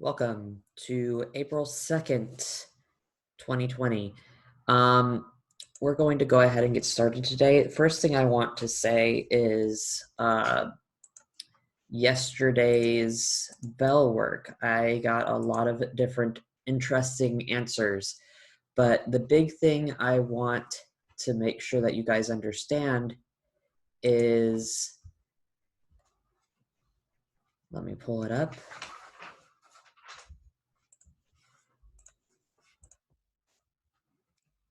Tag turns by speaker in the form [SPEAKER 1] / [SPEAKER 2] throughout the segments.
[SPEAKER 1] Welcome to April 2nd, 2020. Um, we're going to go ahead and get started today. The first thing I want to say is yesterday's bell work. I got a lot of different interesting answers, but the big thing I want to make sure that you guys understand is, let me pull it up.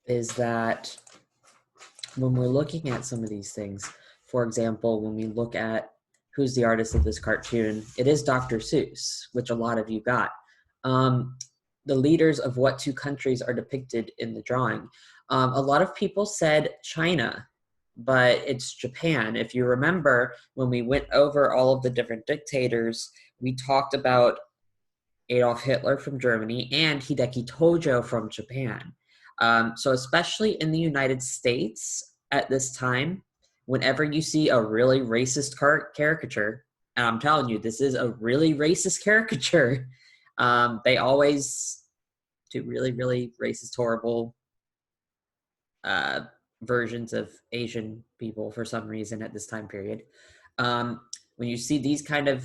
[SPEAKER 1] Is that when we're looking at some of these things, for example, when we look at who's the artist of this cartoon, it is Dr. Seuss, which a lot of you got. The leaders of what two countries are depicted in the drawing. A lot of people said China, but it's Japan. If you remember, when we went over all of the different dictators, we talked about Adolf Hitler from Germany and Hideki Tojo from Japan. So especially in the United States at this time, whenever you see a really racist caricature, and I'm telling you, this is a really racist caricature, they always do really, really racist, horrible uh, versions of Asian people for some reason at this time period. When you see these kind of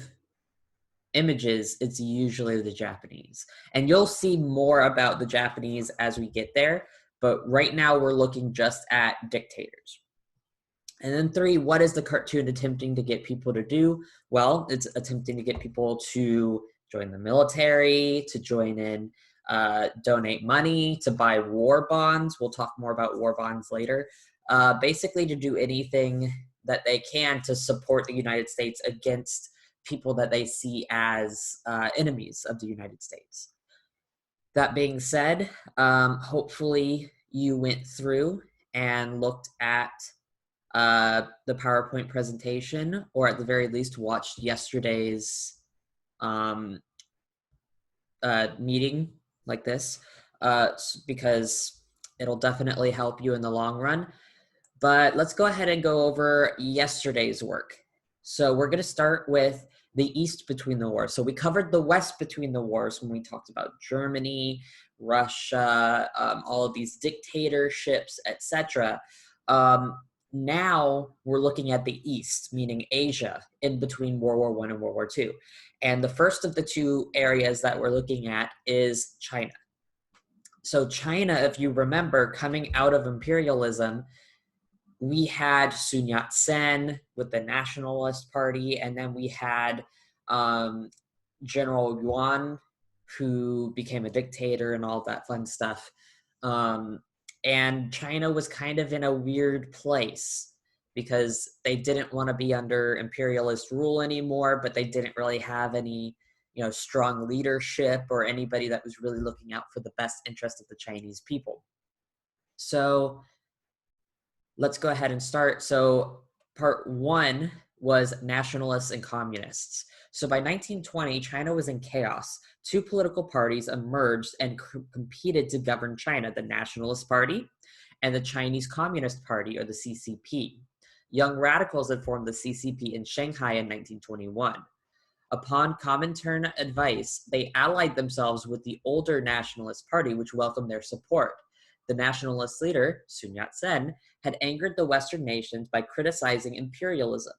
[SPEAKER 1] images, it's usually the Japanese. And you'll see more about the Japanese as we get there, but right now we're looking just at dictators. And then 3, what is the cartoon attempting to get people to do? Well, it's attempting to get people to join the military, to join in, donate money, to buy war bonds. We'll talk more about war bonds later. Basically, to do anything that they can to support the United States against people that they see as enemies of the United States. That being said, hopefully you went through and looked at the PowerPoint presentation, or at the very least watched yesterday's meeting like this, because it'll definitely help you in the long run. But let's go ahead and go over yesterday's work. So we're going to start with the East between the wars. So we covered the West between the wars when we talked about Germany, Russia, all of these dictatorships, etc. Now we're looking at the East, meaning Asia, in between World War I and World War II. And the first of the two areas that we're looking at is China. So China, if you remember, coming out of imperialism, we had Sun Yat-sen with the Nationalist Party, and then we had General Yuan, who became a dictator and all that fun stuff. And China was kind of in a weird place because they didn't want to be under imperialist rule anymore, but they didn't really have any, strong leadership or anybody that was really looking out for the best interest of the Chinese people. So let's go ahead and start. So part 1 was nationalists and communists. So by 1920, China was in chaos. 2 political parties emerged and competed to govern China, the Nationalist Party and the Chinese Communist Party, or the CCP. Young radicals had formed the CCP in Shanghai in 1921. Upon Comintern advice, they allied themselves with the older Nationalist Party, which welcomed their support. The nationalist leader, Sun Yat-sen, had angered the Western nations by criticizing imperialism.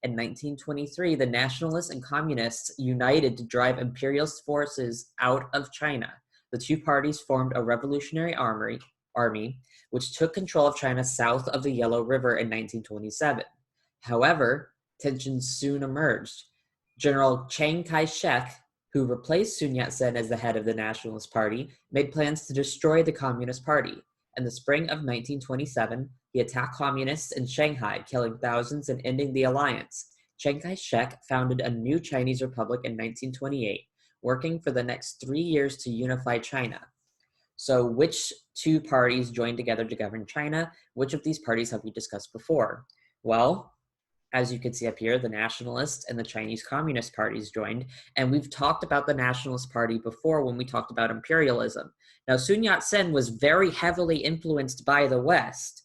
[SPEAKER 1] In 1923, the nationalists and communists united to drive imperialist forces out of China. The two parties formed a revolutionary army, which took control of China south of the Yellow River in 1927. However, tensions soon emerged. General Chiang Kai-shek, who replaced Sun Yat-sen as the head of the Nationalist Party, made plans to destroy the Communist Party. In the spring of 1927, he attacked communists in Shanghai, killing thousands and ending the alliance. Chiang Kai-shek founded a new Chinese republic in 1928, working for the next 3 years to unify China. So which two parties joined together to govern China? Which of these parties have we discussed before? Well, as you can see up here, the Nationalist and the Chinese Communist parties joined. And we've talked about the Nationalist Party before when we talked about imperialism. Now, Sun Yat-sen was very heavily influenced by the West.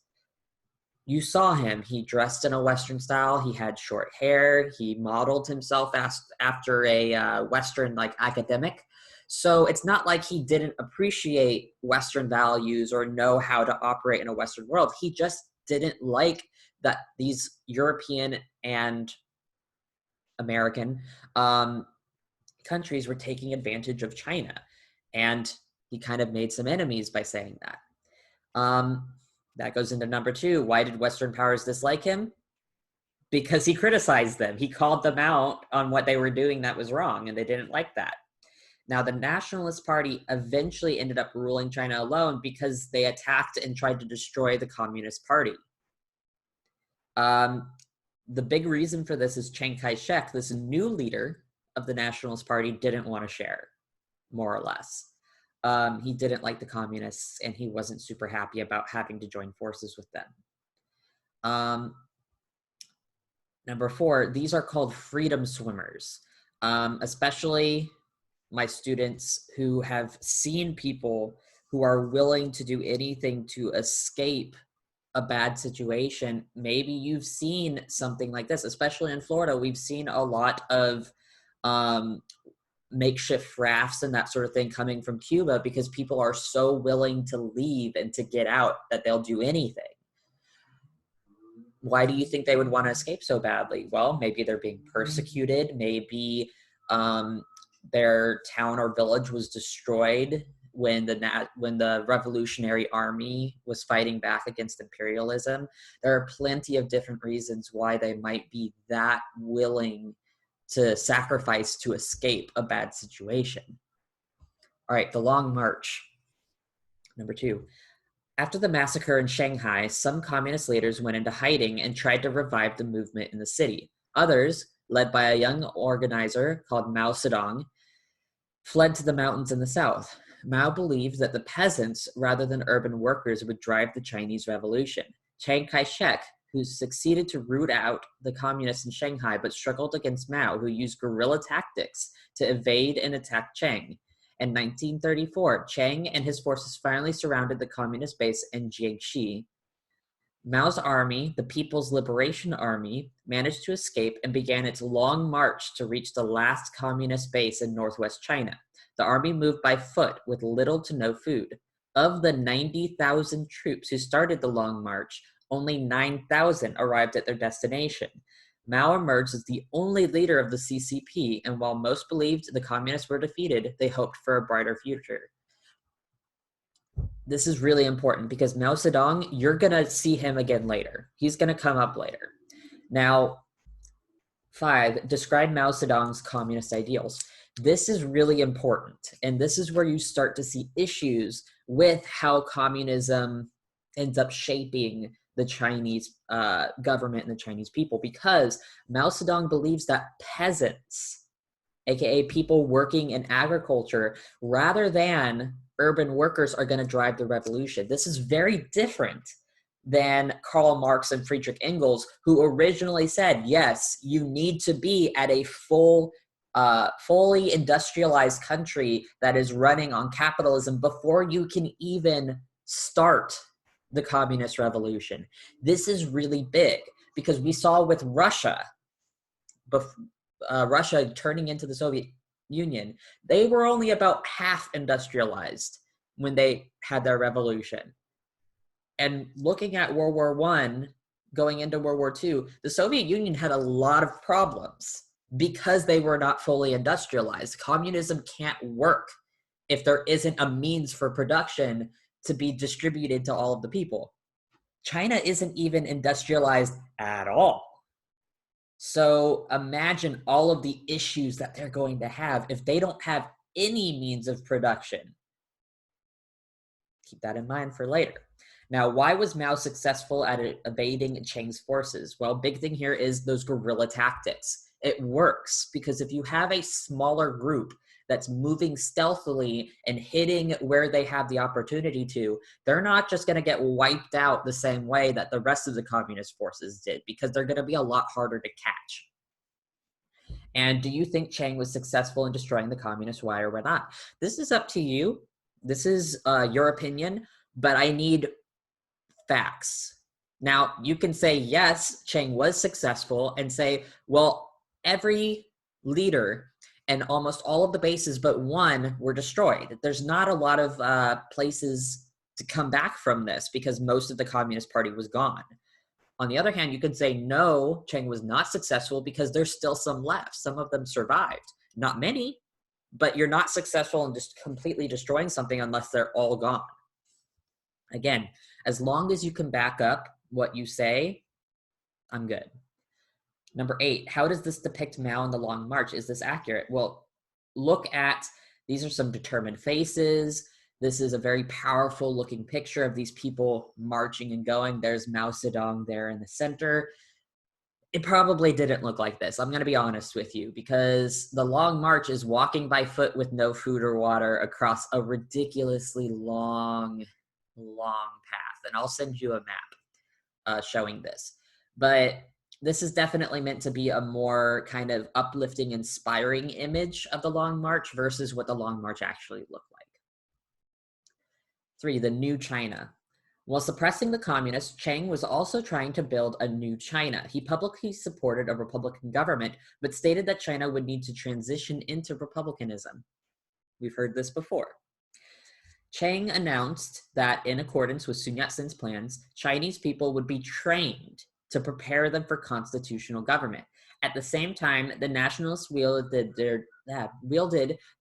[SPEAKER 1] You saw him. He dressed in a Western style. He had short hair. He modeled himself after a Western academic. So it's not like he didn't appreciate Western values or know how to operate in a Western world. He just didn't like that these European and American countries were taking advantage of China. And he kind of made some enemies by saying that. That goes into number two. Why did Western powers dislike him? Because he criticized them. He called them out on what they were doing that was wrong, and they didn't like that. Now, the Nationalist Party eventually ended up ruling China alone because they attacked and tried to destroy the Communist Party. The big reason for this is Chiang Kai-shek, this new leader of the Nationalist Party, didn't want to share, more or less. He didn't like the communists, and he wasn't super happy about having to join forces with them. Number four, these are called freedom swimmers, especially my students who have seen people who are willing to do anything to escape a bad situation. Maybe you've seen something like this, especially in Florida. We've seen a lot of makeshift rafts and that sort of thing coming from Cuba because people are so willing to leave and to get out that they'll do anything. Why do you think they would want to escape so badly? Well, maybe they're being persecuted. Maybe their town or village was destroyed when the Revolutionary Army was fighting back against imperialism. There are plenty of different reasons why they might be that willing to sacrifice to escape a bad situation. All right, the Long March. Number two. After the massacre in Shanghai, some communist leaders went into hiding and tried to revive the movement in the city. Others, led by a young organizer called Mao Zedong, fled to the mountains in the south. Mao believed that the peasants, rather than urban workers, would drive the Chinese Revolution. Chiang Kai-shek, who succeeded to root out the communists in Shanghai but struggled against Mao, who used guerrilla tactics to evade and attack Chiang. In 1934, Chiang and his forces finally surrounded the communist base in Jiangxi. Mao's army, the People's Liberation Army, managed to escape and began its long march to reach the last communist base in northwest China. The army moved by foot with little to no food. Of the 90,000 troops who started the long march, only 9,000 arrived at their destination. Mao emerged as the only leader of the CCP, and while most believed the communists were defeated, they hoped for a brighter future. This is really important because Mao Zedong, you're going to see him again later. He's going to come up later. Now, 5, describe Mao Zedong's communist ideals. This is really important, and this is where you start to see issues with how communism ends up shaping the Chinese government and the Chinese people, because Mao Zedong believes that peasants, aka people working in agriculture, rather than urban workers, are going to drive the revolution. This is very different than Karl Marx and Friedrich Engels, who originally said, yes, you need to be at a fully industrialized country that is running on capitalism before you can even start the communist revolution. This is really big because we saw with Russia, Russia turning into the Soviet Union, they were only about half industrialized when they had their revolution. And looking at World War I, going into World War II, the Soviet Union had a lot of problems because they were not fully industrialized. Communism can't work if there isn't a means for production to be distributed to all of the people. China isn't even industrialized at all. So imagine all of the issues that they're going to have if they don't have any means of production. Keep that in mind for later. Now, why was Mao successful at evading Chiang's forces? Well, big thing here is those guerrilla tactics. It works because if you have a smaller group that's moving stealthily and hitting where they have the opportunity to, they're not just going to get wiped out the same way that the rest of the communist forces did, because they're going to be a lot harder to catch. And do you think Chiang was successful in destroying the communists? Why or why not? This is up to you. This is your opinion, but I need facts. Now, you can say, yes, Chiang was successful, and say, well, every leader and almost all of the bases but one were destroyed. There's not a lot of places to come back from this because most of the Communist Party was gone. On the other hand, you could say no, Chiang was not successful because there's still some left. Some of them survived. Not many, but you're not successful in just completely destroying something unless they're all gone. Again, as long as you can back up what you say, I'm good. Number 8, how does this depict Mao in the Long March? Is this accurate? Well, look at, these are some determined faces. This is a very powerful looking picture of these people marching and going. There's Mao Zedong there in the center. It probably didn't look like this. I'm going to be honest with you, because the Long March is walking by foot with no food or water across a ridiculously long path. And I'll send you a map showing this. But this is definitely meant to be a more kind of uplifting, inspiring image of the Long March versus what the Long March actually looked like. 3, the new China. While suppressing the communists, Chiang was also trying to build a new China. He publicly supported a Republican government, but stated that China would need to transition into Republicanism. We've heard this before. Chiang announced that in accordance with Sun Yat-sen's plans, Chinese people would be trained to prepare them for constitutional government. At the same time, the nationalists wielded their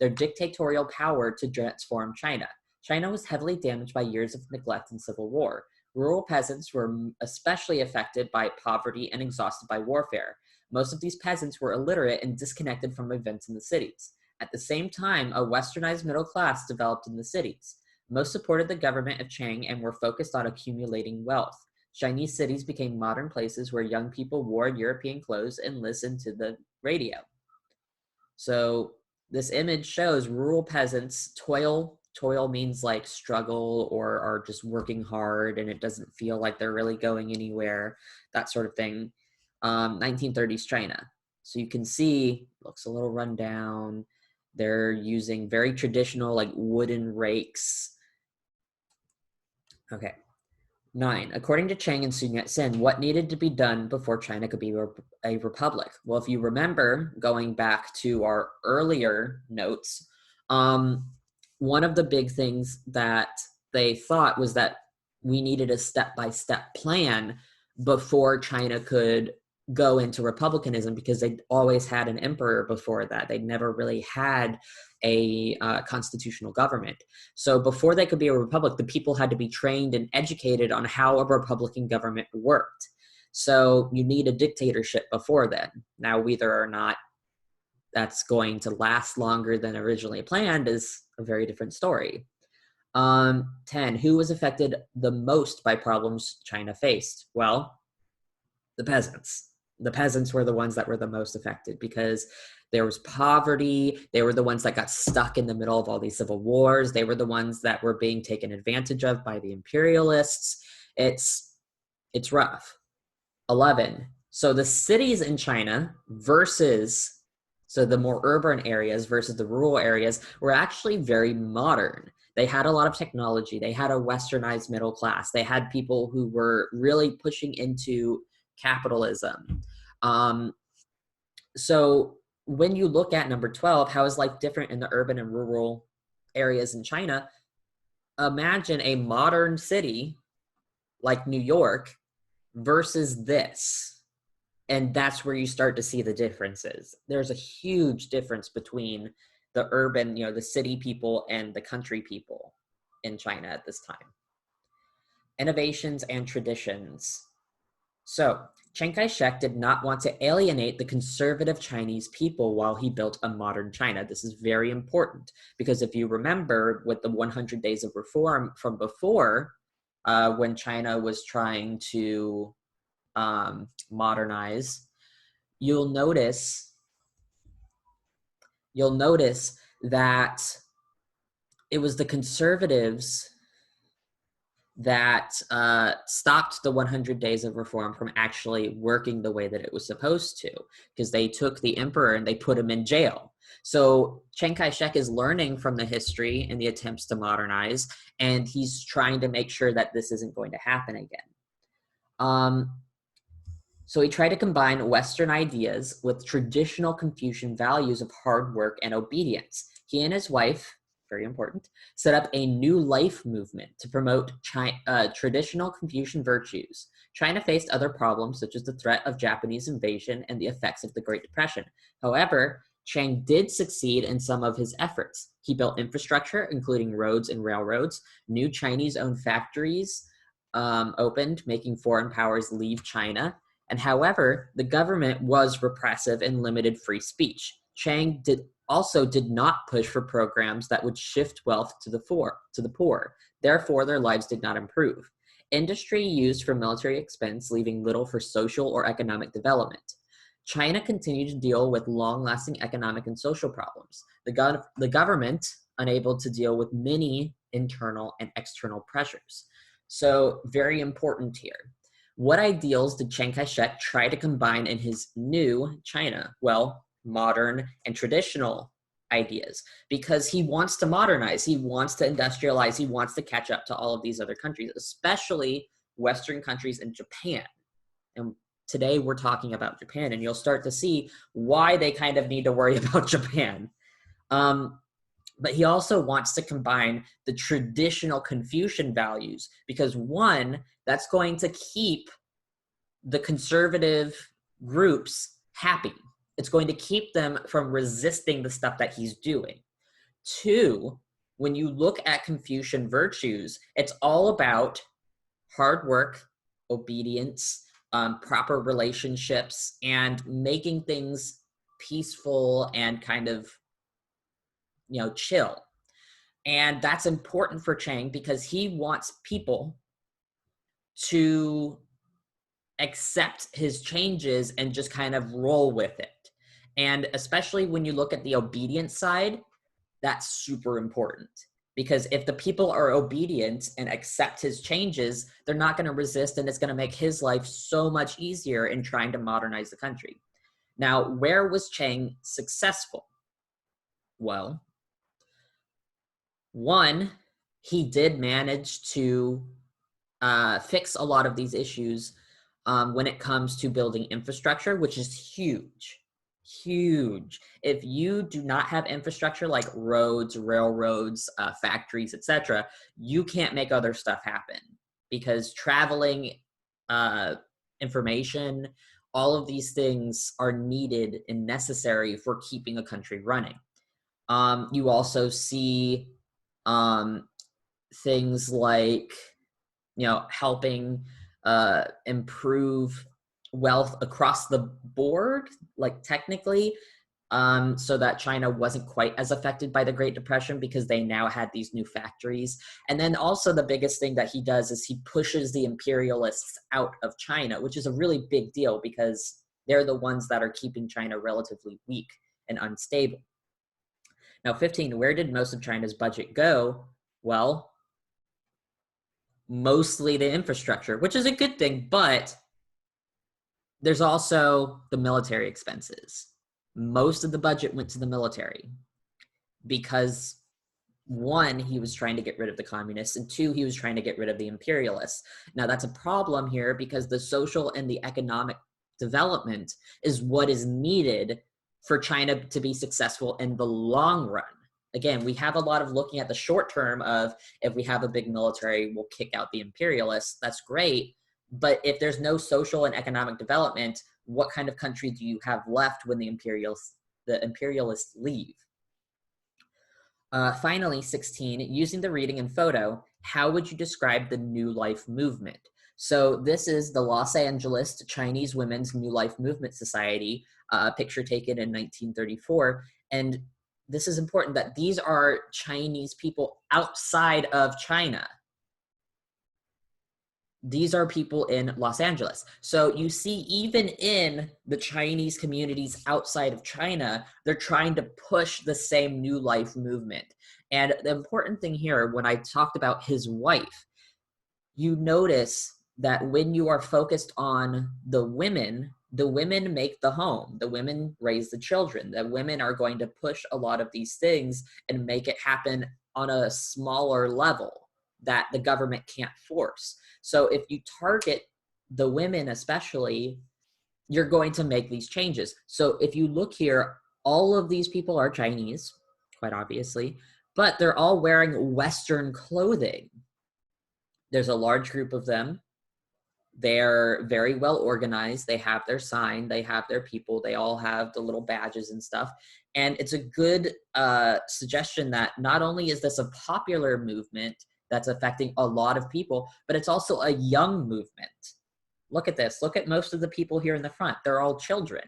[SPEAKER 1] dictatorial power to transform China. China was heavily damaged by years of neglect and civil war. Rural peasants were especially affected by poverty and exhausted by warfare. Most of these peasants were illiterate and disconnected from events in the cities. At the same time, a westernized middle class developed in the cities. Most supported the government of Chiang and were focused on accumulating wealth. Chinese cities became modern places where young people wore European clothes and listened to the radio. So this image shows rural peasants toil. Toil means like struggle or are just working hard and it doesn't feel like they're really going anywhere, that sort of thing. 1930s China. So you can see, looks a little run down. They're using very traditional like wooden rakes. Okay. 9, according to Chiang and Sun Yat-sen, what needed to be done before China could be a republic? Well, if you remember, going back to our earlier notes, one of the big things that they thought was that we needed a step-by-step plan before China could go into republicanism, because they always had an emperor before that. They never really had a constitutional government. So before they could be a republic, the people had to be trained and educated on how a republican government worked. So you need a dictatorship before then. Now, whether or not that's going to last longer than originally planned is a very different story. 10, who was affected the most by problems China faced? Well, the peasants. The peasants were the ones that were the most affected because there was poverty. They were the ones that got stuck in the middle of all these civil wars. They were the ones that were being taken advantage of by the imperialists. It's rough. 11, so the cities in China versus, so the more urban areas versus the rural areas were actually very modern. They had a lot of technology. They had a westernized middle class. They had people who were really pushing into capitalism. So when you look at number 12, how is life different in the urban and rural areas in China? Imagine a modern city like New York versus this. And that's where you start to see the differences. There's a huge difference between the urban, the city people and the country people in China at this time. Innovations and traditions. So Chiang Kai-shek did not want to alienate the conservative Chinese people while he built a modern China. This is very important because if you remember with the 100 Days of Reform from before, when China was trying to modernize, you'll notice that it was the conservatives that stopped the 100 Days of Reform from actually working the way that it was supposed to, because they took the emperor and they put him in jail. So Chiang Kai-shek is learning from the history and the attempts to modernize, and he's trying to make sure that this isn't going to happen again. So he tried to combine Western ideas with traditional Confucian values of hard work and obedience. He and his wife, very important, set up a new life movement to promote traditional Confucian virtues. China faced other problems such as the threat of Japanese invasion and the effects of the Great Depression. However, Chiang did succeed in some of his efforts. He built infrastructure, including roads and railroads. New Chinese-owned factories opened, making foreign powers leave China. And however, the government was repressive and limited free speech. Chiang also did not push for programs that would shift wealth to the poor. Therefore, their lives did not improve. Industry used for military expense, leaving little for social or economic development. China continued to deal with long-lasting economic and social problems. The government unable to deal with many internal and external pressures. So, very important here. What ideals did Chiang Kai-shek try to combine in his new China? Well, modern and traditional ideas, because he wants to modernize, he wants to industrialize, he wants to catch up to all of these other countries, especially Western countries and Japan. And today we're talking about Japan, and you'll start to see why they kind of need to worry about Japan. But he also wants to combine the traditional Confucian values because, one, that's going to keep the conservative groups happy. It's going to keep them from resisting the stuff that he's doing. Two, when you look at Confucian virtues, it's all about hard work, obedience, proper relationships, and making things peaceful and kind of, chill. And that's important for Chiang because he wants people to accept his changes and just kind of roll with it. And especially when you look at the obedience side, that's super important. Because if the people are obedient and accept his changes, they're not going to resist, and it's going to make his life so much easier in trying to modernize the country. Now, where was Chiang successful? Well, one, he did manage to fix a lot of these issues when it comes to building infrastructure, which is huge. Huge. If you do not have infrastructure like roads, railroads, factories, etc., you can't make other stuff happen because traveling, information, all of these things are needed and necessary for keeping a country running. You also see things like, helping improve wealth across the board, like technically, so that China wasn't quite as affected by the Great Depression because they now had these new factories. And then also the biggest thing that he does is he pushes the imperialists out of China, which is a really big deal because they're the ones that are keeping China relatively weak and unstable. Now, 15, where did most of China's budget go? Well, mostly the infrastructure, which is a good thing, but there's also the military expenses. Most of the budget went to the military because, one, he was trying to get rid of the communists, and two, he was trying to get rid of the imperialists. Now, that's a problem here because the social and the economic development is what is needed for China to be successful in the long run. Again, we have a lot of looking at the short term of if we have a big military, we'll kick out the imperialists. That's great. But if there's no social and economic development, what kind of country do you have left when the imperialists leave? Finally, 16, using the reading and photo, how would you describe the New Life movement? So this is the Los Angeles Chinese Women's New Life Movement Society, picture taken in 1934. And this is important that these are Chinese people outside of China. These are people in Los Angeles. So you see, even in the Chinese communities outside of China, they're trying to push the same New Life movement. And the important thing here, when I talked about his wife, you notice that when you are focused on the women make the home, the women raise the children, the women are going to push a lot of these things and make it happen on a smaller level that the government can't force. So if you target the women especially, you're going to make these changes. So if you look here, all of these people are Chinese, quite obviously, but they're all wearing Western clothing. There's a large group of them. They're very well organized. They have their sign, they have their people, they all have the little badges and stuff. And it's a good suggestion that not only is this a popular movement that's affecting a lot of people, but it's also a young movement. Look at this. Look at most of the people here in the front. They're all children.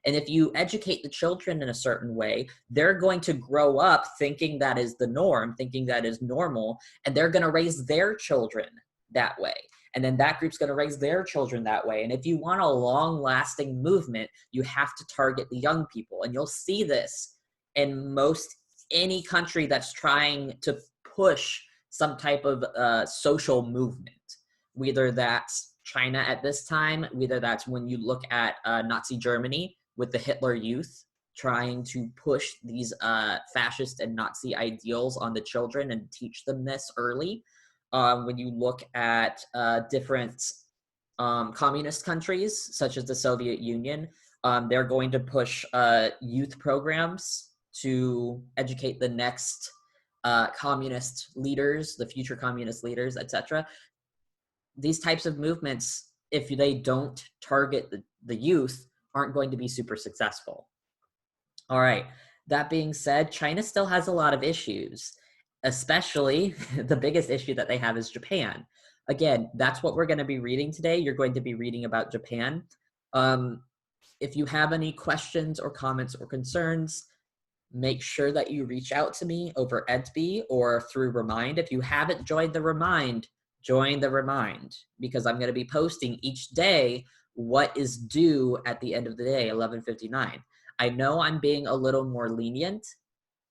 [SPEAKER 1] And if you educate the children in a certain way, they're going to grow up thinking that is the norm, thinking that is normal, and they're going to raise their children that way. And then that group's going to raise their children that way. And if you want a long lasting movement, you have to target the young people. And you'll see this in most any country that's trying to push some type of social movement, whether that's China at this time, whether that's when you look at Nazi Germany with the Hitler Youth trying to push these fascist and Nazi ideals on the children and teach them this early. When you look at different communist countries, such as the Soviet Union, they're going to push youth programs to educate the next communist leaders, the future communist leaders, etc. These types of movements, if they don't target the youth, aren't going to be super successful. All right. That being said, China still has a lot of issues, especially the biggest issue that they have is Japan. Again, that's what we're going to be reading today. You're going to be reading about Japan. If you have any questions or comments or concerns, make sure that you reach out to me over Edsby or through Remind. If you haven't joined the Remind, join the Remind, because I'm going to be posting each day what is due at the end of the day, 11:59. I know I'm being a little more lenient,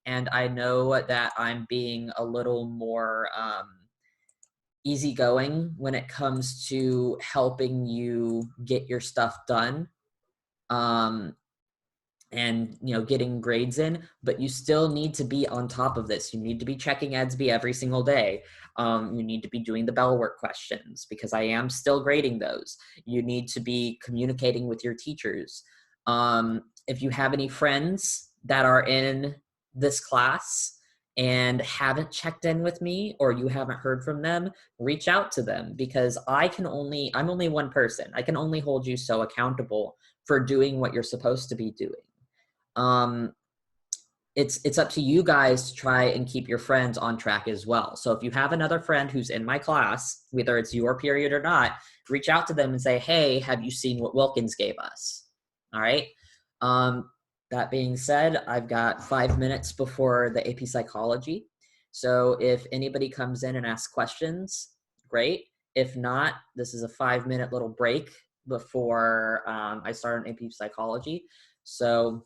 [SPEAKER 1] and I know that I'm being a little more easygoing when it comes to helping you get your stuff done. And getting grades in, but you still need to be on top of this. You need to be checking Edsby every single day. You need to be doing the bell work questions, because I am still grading those. You need to be communicating with your teachers. If you have any friends that are in this class and haven't checked in with me, or you haven't heard from them, reach out to them, because I'm only one person. I can only hold you so accountable for doing what you're supposed to be doing. It's up to you guys to try and keep your friends on track as well. So if you have another friend who's in my class, whether it's your period or not, reach out to them and say, hey, have you seen what Wilkins gave us? All right. That being said, I've got 5 minutes before the AP Psychology. So if anybody comes in and asks questions, great. If not, this is a 5-minute little break before I start on AP Psychology. So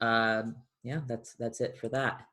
[SPEAKER 1] yeah, that's it for that.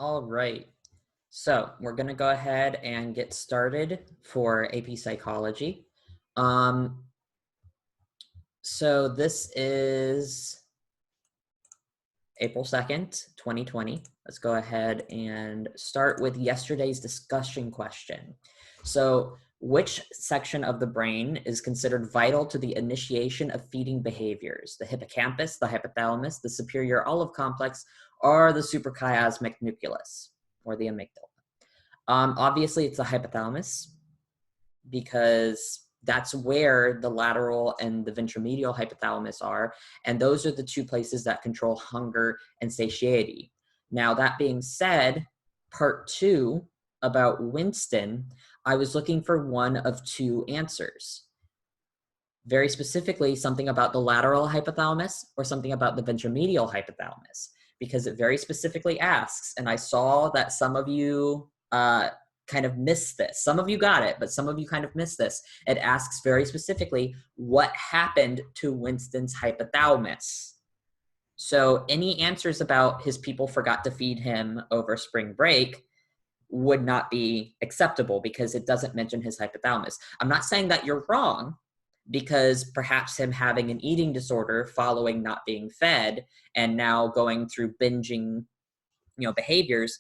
[SPEAKER 1] All right. So we're going to go ahead and get started for AP Psychology. Um, so this is April 2nd, 2020. Let's go ahead and start with yesterday's discussion question. So, which section of the brain is considered vital to the initiation of feeding behaviors? The hippocampus, the hypothalamus, the superior olive complex, or the suprachiasmatic nucleus, or the amygdala? Obviously, it's the hypothalamus because that's where the lateral and the ventromedial hypothalamus are. And those are the two places that control hunger and satiety. Now, that being said, part two about Winston, I was looking for one of two answers. Very specifically, something about the lateral hypothalamus or something about the ventromedial hypothalamus, because it very specifically asks, and I saw that some of you kind of missed this. Some of you got it, but some of you kind of missed this. It asks very specifically, what happened to Winston's hypothalamus? So any answers about his people forgot to feed him over spring break would not be acceptable because it doesn't mention his hypothalamus. I'm not saying that you're wrong, because perhaps him having an eating disorder following not being fed and now going through binging, behaviors,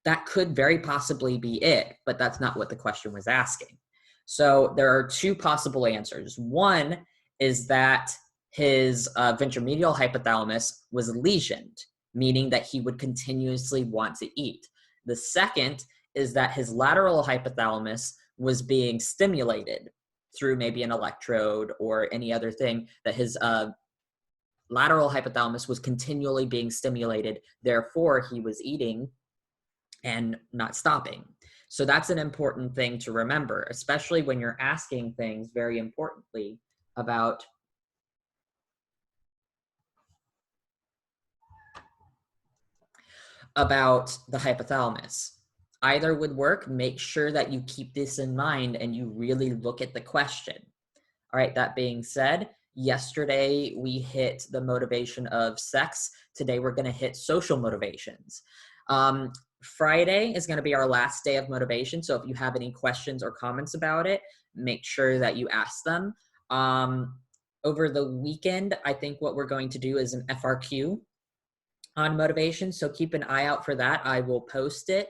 [SPEAKER 1] that could very possibly be it, but that's not what the question was asking. So there are two possible answers. One is that his ventromedial hypothalamus was lesioned, meaning that he would continuously want to eat. The second is that his lateral hypothalamus was being stimulated through maybe an electrode or any other thing, that his lateral hypothalamus was continually being stimulated. Therefore, he was eating and not stopping. So that's an important thing to remember, especially when you're asking things very importantly about the hypothalamus. Either would work. Make sure that you keep this in mind and you really look at the question. All right, that being said, yesterday we hit the motivation of sex. Today we're going to hit social motivations. Friday is going to be our last day of motivation. So if you have any questions or comments about it, make sure that you ask them. Over the weekend, I think what we're going to do is an FRQ on motivation. So keep an eye out for that. I will post it.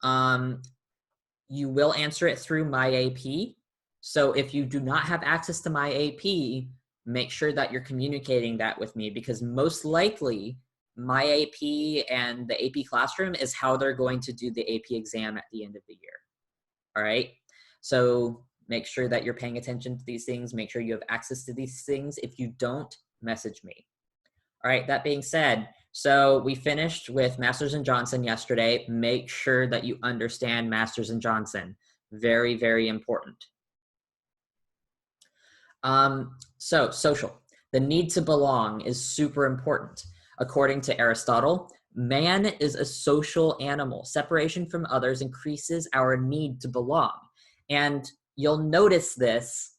[SPEAKER 1] You will answer it through My AP. So if you do not have access to My AP, make sure that you're communicating that with me, because most likely My AP and the AP Classroom is how they're going to do the AP exam at the end of the year. All right. So make sure that you're paying attention to these things. Make sure you have access to these things. If you don't, message me. All right. That being said, so we finished with Masters and Johnson yesterday. Make sure that you understand Masters and Johnson. Very, very important. So social. The need to belong is super important. According to Aristotle, man is a social animal. Separation from others increases our need to belong. And you'll notice this,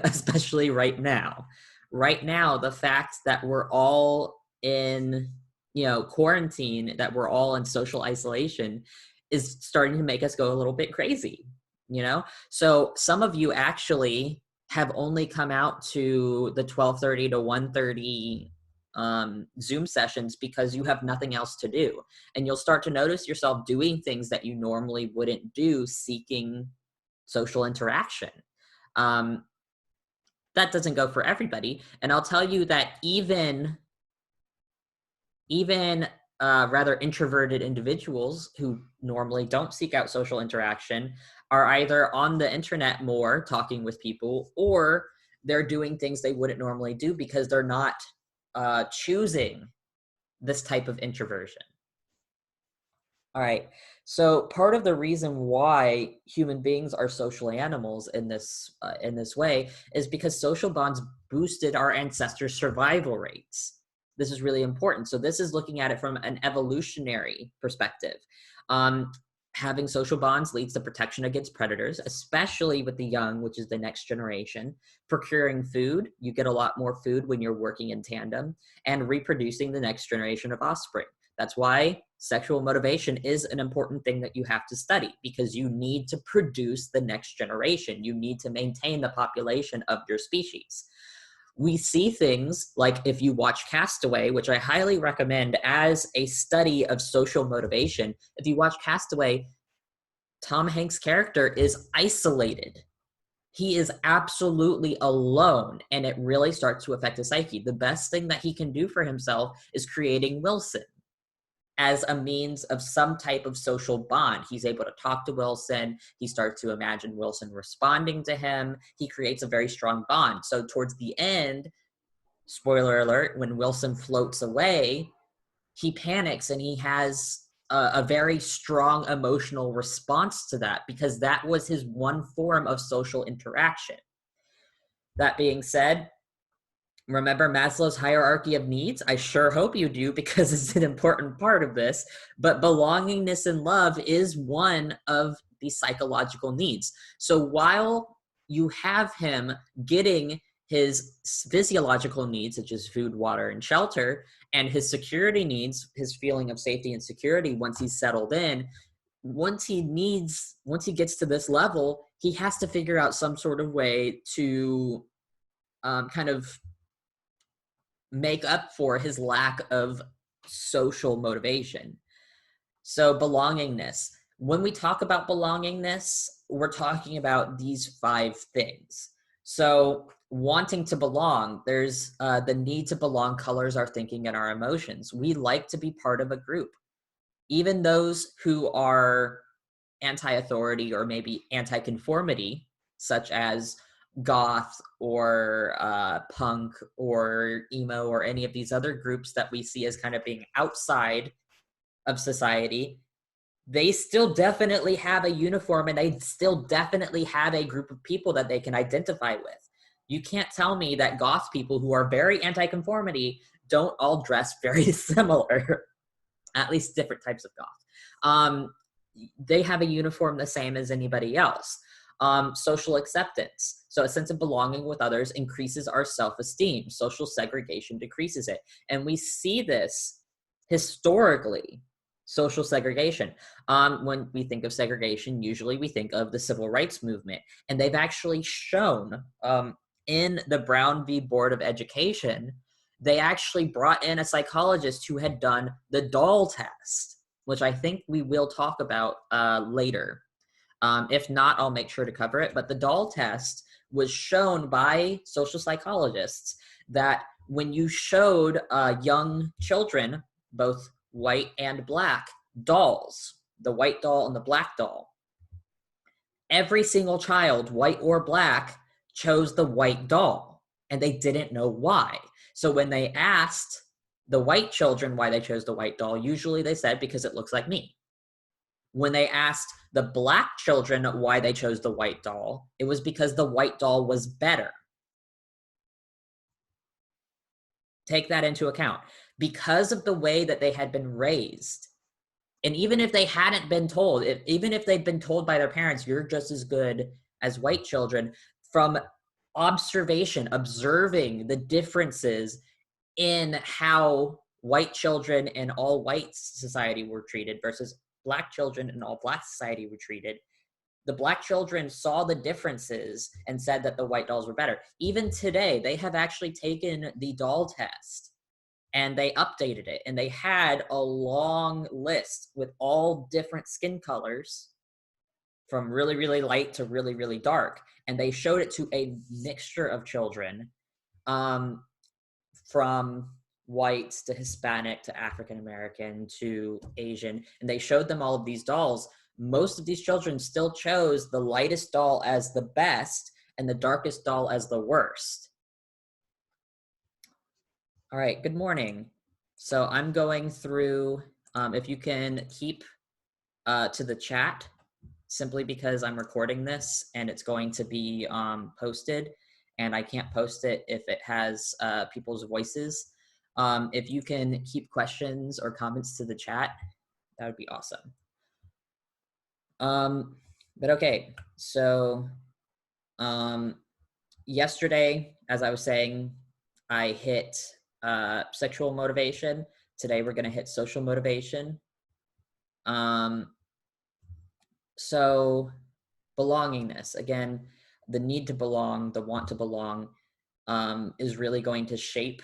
[SPEAKER 1] especially right now. Right now, the fact that we're all in, quarantine, that we're all in social isolation is starting to make us go a little bit crazy, So some of you actually have only come out to the 12:30 to 1:30 Zoom sessions because you have nothing else to do. And you'll start to notice yourself doing things that you normally wouldn't do, seeking social interaction. That doesn't go for everybody. And I'll tell you that even rather introverted individuals who normally don't seek out social interaction are either on the internet more talking with people, or they're doing things they wouldn't normally do because they're not choosing this type of introversion. All right. So part of the reason why human beings are social animals in this way is because social bonds boosted our ancestors' survival rates. This is really important. So this is looking at it from an evolutionary perspective. Having social bonds leads to protection against predators, especially with the young, which is the next generation. Procuring food, you get a lot more food when you're working in tandem, and reproducing the next generation of offspring. That's why sexual motivation is an important thing that you have to study because you need to produce the next generation. You need to maintain the population of your species. We see things like, if you watch Castaway, which I highly recommend as a study of social motivation, if you watch Castaway, Tom Hanks' character is isolated. He is absolutely alone, and it really starts to affect his psyche. The best thing that he can do for himself is creating Wilson as a means of some type of social bond. He's able to talk to Wilson. He starts to imagine Wilson responding to him. He creates a very strong bond. So towards the end, spoiler alert, when Wilson floats away, he panics and he has a very strong emotional response to that because that was his one form of social interaction. That being said, remember Maslow's hierarchy of needs? I sure hope you do because it's an important part of this. But belongingness and love is one of the psychological needs. So while you have him getting his physiological needs, such as food, water, and shelter, and his security needs, his feeling of safety and security once he's settled in, once he gets to this level, he has to figure out some sort of way to kind of make up for his lack of social motivation. So belongingness. When we talk about belongingness, we're talking about these 5 things. So wanting to belong, there's the need to belong colors our thinking and our emotions. We like to be part of a group. Even those who are anti-authority or maybe anti-conformity, such as goth or punk or emo or any of these other groups that we see as kind of being outside of society, they still definitely have a uniform and they still definitely have a group of people that they can identify with. You can't tell me that goth people who are very anti-conformity don't all dress very similar, at least different types of goth. They have a uniform the same as anybody else. Social acceptance. So a sense of belonging with others increases our self-esteem. Social segregation decreases it. And we see this historically, social segregation. When we think of segregation, usually we think of the civil rights movement. And they've actually shown in the Brown v. Board of Education, they actually brought in a psychologist who had done the doll test, which I think we will talk about later. If not, I'll make sure to cover it. But the doll test was shown by social psychologists that when you showed young children, both white and black, dolls, the white doll and the black doll, every single child, white or black, chose the white doll, and they didn't know why. So when they asked the white children why they chose the white doll, usually they said, because it looks like me. When they asked the black children why they chose the white doll, it was because the white doll was better. Take that into account. Because of the way that they had been raised, and even if they hadn't been told, even if they'd been told by their parents, you're just as good as white children, from observation, observing the differences in how white children in all white society were treated versus black children in all black society were treated, the black children saw the differences and said that the white dolls were better. Even today, they have actually taken the doll test and they updated it, and they had a long list with all different skin colors from really, really light to really, really dark. And they showed it to a mixture of children, from whites to Hispanic to African American to Asian, and they showed them all of these dolls. Most of these children still chose the lightest doll as the best and the darkest doll as the worst. All right, good morning. So I'm going through, if you can keep to the chat, simply because I'm recording this and it's going to be posted, and I can't post it if it has people's voices. If you can keep questions or comments to the chat, that would be awesome. But okay, so yesterday, as I was saying, I hit sexual motivation. Today we're going to hit social motivation. Um, so belongingness, again, the need to belong, the want to belong, is really going to shape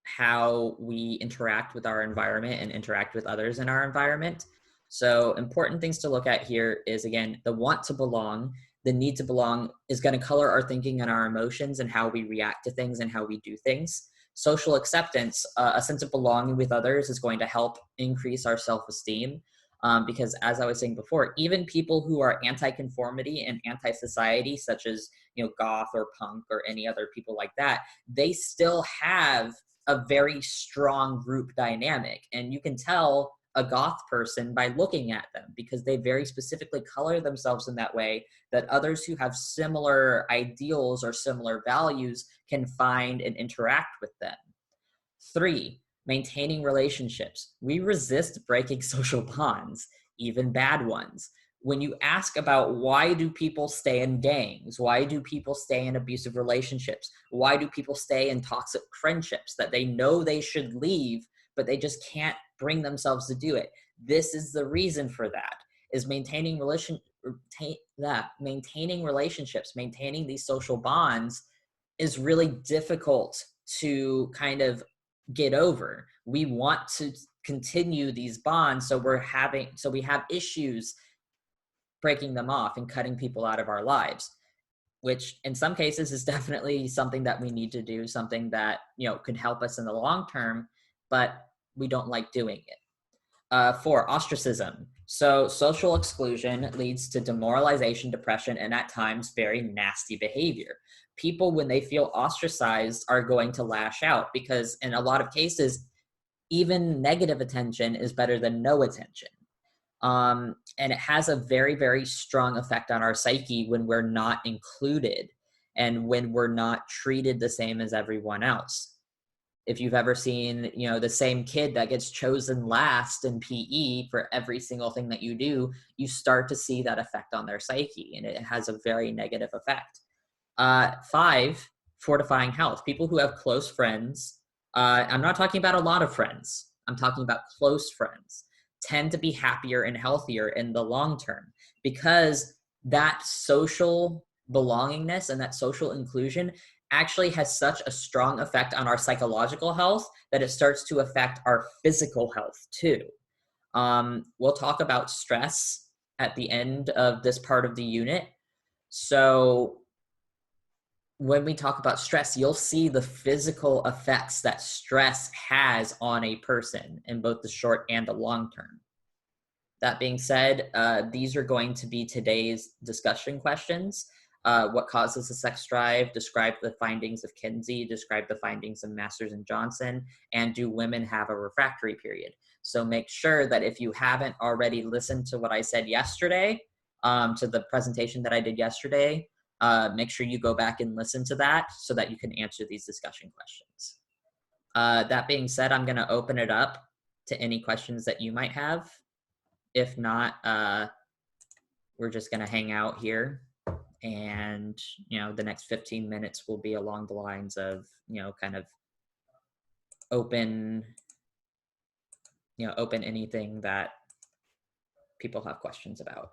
[SPEAKER 1] how we interact with our environment and interact with others in our environment. So important things to look at here is, again, the want to belong, the need to belong is going to color our thinking and our emotions and how we react to things and how we do things. Social acceptance, a sense of belonging with others, is going to help increase our self-esteem. Because as I was saying before, even people who are anti-conformity and anti-society, such as goth or punk or any other people like that, they still have a very strong group dynamic. And you can tell a goth person by looking at them, because they very specifically color themselves in that way that others who have similar ideals or similar values can find and interact with them. 3, maintaining relationships. We resist breaking social bonds, even bad ones. When you ask about why do people stay in gangs, why do people stay in abusive relationships, why do people stay in toxic friendships that they know they should leave, but they just can't bring themselves to do it, this is the reason for that, is maintaining relationships, maintaining these social bonds is really difficult to kind of get over. We want to continue these bonds, so we have issues breaking them off and cutting people out of our lives, which in some cases is definitely something that we need to do, something that could help us in the long term, but we don't like doing it. 4, ostracism. So social exclusion leads to demoralization, depression, and at times very nasty behavior. People, when they feel ostracized, are going to lash out, because in a lot of cases, even negative attention is better than no attention. And it has a very, very strong effect on our psyche when we're not included and when we're not treated the same as everyone else. If you've ever seen, the same kid that gets chosen last in PE for every single thing that you do, you start to see that effect on their psyche, and it has a very negative effect. 5, fortifying health. People who have close friends, I'm not talking about a lot of friends, I'm talking about close friends, tend to be happier and healthier in the long term, because that social belongingness and that social inclusion actually has such a strong effect on our psychological health that it starts to affect our physical health too. We'll talk about stress at the end of this part of the unit. So when we talk about stress, you'll see the physical effects that stress has on a person in both the short and the long term. That being said, these are going to be today's discussion questions. What causes a sex drive? Describe the findings of Kinsey. Describe the findings of Masters and Johnson. And do women have a refractory period? So make sure that if you haven't already listened to what I said yesterday, to the presentation that I did yesterday, make sure you go back and listen to that so that you can answer these discussion questions. That being said, I'm going to open it up to any questions that you might have. If not, we're just going to hang out here, and the next 15 minutes will be along the lines of kind of open anything that people have questions about.